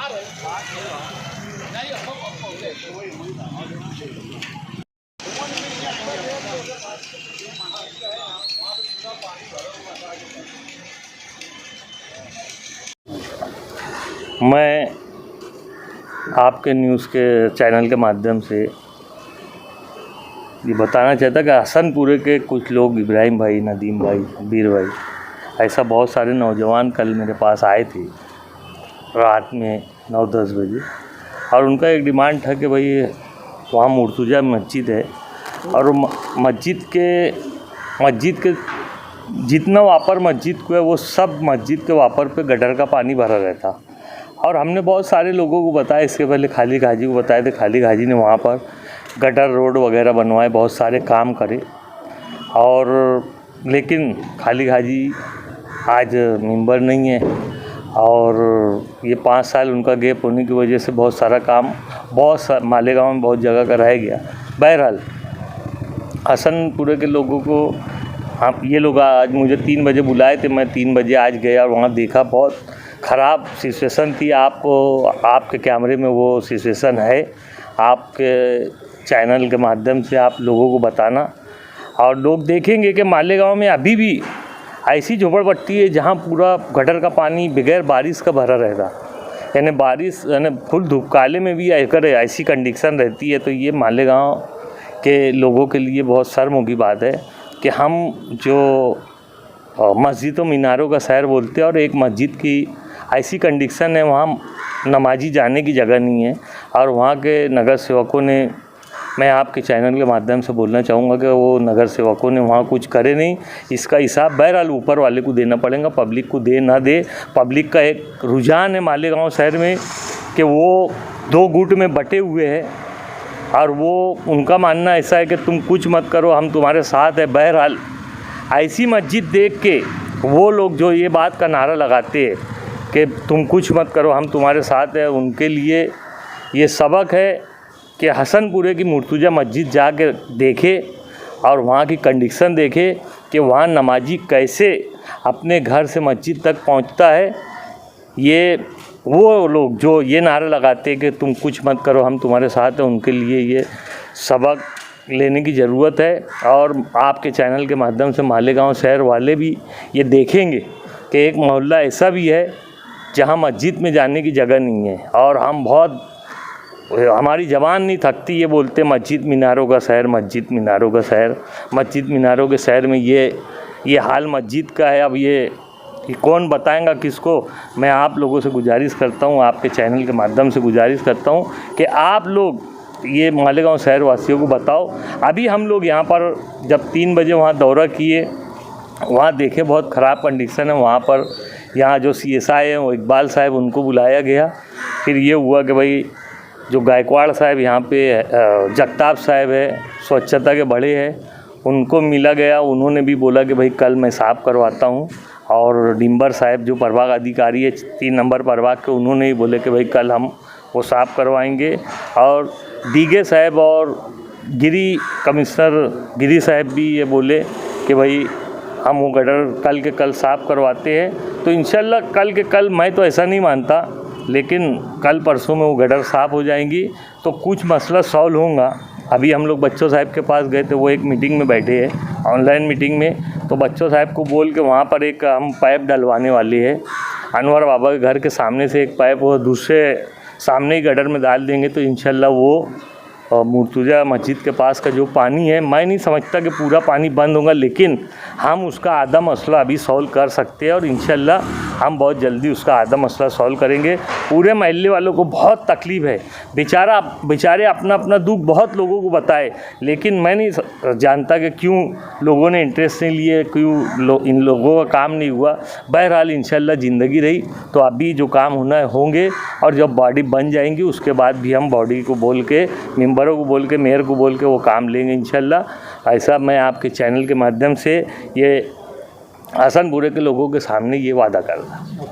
मैं आपके न्यूज़ के चैनल के माध्यम से ये बताना चाहता कि हसनपुरे के कुछ लोग, इब्राहिम भाई, नदीम भाई, बीर भाई, ऐसा बहुत सारे नौजवान कल मेरे पास आए थे रात में 9-10 बजे, और उनका एक डिमांड था कि भाई वहाँ मुर्तुजा मस्जिद है और मस्जिद के जितना वापर मस्जिद को है वो सब मस्जिद के वापर पे गटर का पानी भरा रहता। और हमने बहुत सारे लोगों को बताया, इसके पहले खालिक हाजी को बताए थे, खालिक हाजी ने वहाँ पर गटर रोड वगैरह बनवाए, बहुत सारे काम करे, और लेकिन खालिक हाजी आज मेंबर नहीं है और ये 5 साल उनका गैप होने की वजह से बहुत सारा काम मालेगांव में बहुत जगह का रह गया। बहरहाल हसनपुरे के लोगों को ये लोग आज मुझे 3 बजे बुलाए थे, मैं 3 बजे आज गया और वहाँ देखा बहुत ख़राब सिचुएशन थी। आपके कैमरे में वो सिचुएशन है, आपके चैनल के माध्यम से आप लोगों को बताना, और लोग देखेंगे कि मालेगांव में अभी भी ऐसी झोपड़पट्टी है जहाँ पूरा गटर का पानी बगैर बारिश का भरा रहता, यानी फुल धूप काले में भी अगर ऐसी कंडीशन रहती है तो ये मालेगांव के लोगों के लिए बहुत शर्म की बात है कि हम जो मस्जिद और मीनारों का शहर बोलते हैं और एक मस्जिद की ऐसी कंडीशन है वहाँ नमाजी जाने की जगह नहीं है, और वहाँ के नगर सेवकों ने, मैं आपके चैनल के माध्यम से बोलना चाहूँगा कि वो नगर सेवकों ने वहाँ कुछ करे नहीं। इसका हिसाब बहरहाल ऊपर वाले को देना पड़ेगा, पब्लिक को दे ना दे। पब्लिक का एक रुझान है मालेगांव शहर में कि वो 2 गुट में बटे हुए हैं और वो उनका मानना ऐसा है कि तुम कुछ मत करो, हम तुम्हारे साथ है। बहरहाल ऐसी मस्जिद देख के वो लोग जो ये बात का नारा लगाते हैं कि तुम कुछ मत करो, हम तुम्हारे साथ है, उनके लिए ये सबक है कि हसनपुरे की मुर्तुजा मस्जिद जाके देखे और वहाँ की कंडीशन देखे कि वहाँ नमाजी कैसे अपने घर से मस्जिद तक पहुँचता है। ये वो लोग जो ये नारा लगाते हैं कि तुम कुछ मत करो, हम तुम्हारे साथ हैं, उनके लिए ये सबक लेने की ज़रूरत है। और आपके चैनल के माध्यम से मालेगांव शहर वाले भी ये देखेंगे कि एक मोहल्ला ऐसा भी है जहाँ मस्जिद में जाने की जगह नहीं है, और हमारी ज़बान नहीं थकती ये बोलते मस्जिद मीनारों का शहर, मस्जिद मीनारों का शहर। मस्जिद मीनारों के शहर में ये हाल मस्जिद का है। अब ये कौन बताएगा किसको। मैं आप लोगों से गुजारिश करता हूँ, आपके चैनल के माध्यम से गुजारिश करता हूँ कि आप लोग ये मालेगांव शहर वासियों को बताओ। अभी हम लोग यहाँ पर जब 3 बजे वहाँ दौरा किए, वहाँ देखे बहुत ख़राब कंडीशन है वहाँ पर। यहाँ जो CSI हैं वो इकबाल साहब, उनको बुलाया गया। फिर ये हुआ कि भाई जो गायकवाड़ साहब यहाँ पे जगताप साहब है, स्वच्छता के बड़े हैं, उनको मिला गया। उन्होंने भी बोला कि भाई कल मैं साफ़ करवाता हूँ। और डिम्बर साहब जो प्रभाग अधिकारी है 3 नंबर प्रभाग के, उन्होंने ही बोले कि भाई कल हम वो साफ़ करवाएंगे। और डीगे साहब और कमिश्नर गिरी साहब भी ये बोले कि भाई हम वो गटर कल के कल साफ़ करवाते हैं। तो इंशाल्लाह कल के कल, मैं तो ऐसा नहीं मानता, लेकिन कल परसों में वो गटर साफ़ हो जाएंगी तो कुछ मसला सॉल्व होगा। अभी हम लोग बच्चों साहब के पास गए थे, वो एक मीटिंग में बैठे हैं, ऑनलाइन मीटिंग में। तो बच्चों साहब को बोल के वहाँ पर एक हम पाइप डलवाने वाले हैं। अनवर बाबा के घर के सामने से एक पाइप वो दूसरे सामने ही गटर में डाल देंगे तो इंशाल्लाह वो मुर्तुजा मस्जिद के पास का जो पानी है, मैं नहीं समझता कि पूरा पानी बंद होगा, लेकिन हम उसका आधा मसला अभी सॉल्व कर सकते हैं और इंशाल्लाह हम बहुत जल्दी उसका आधा मसला सॉल्व करेंगे। पूरे मोहल्ले वालों को बहुत तकलीफ़ है, बेचारे अपना अपना दुख बहुत लोगों को बताए, लेकिन मैं नहीं जानता कि क्यों लोगों ने इंटरेस्ट नहीं लिए, क्यों इन लोगों का काम नहीं हुआ। बहरहाल इंशाल्लाह ज़िंदगी रही तो अभी जो काम होना है होंगे, और जब बॉडी बन जाएंगी उसके बाद भी हम बॉडी को बोल के, मेंबरों को बोल के, मेयर को बोल के वो काम लेंगे इंशाल्लाह। ऐसा मैं आपके चैनल के माध्यम से ये हसनपुरे के लोगों के सामने ये वादा कर रहा हूँ।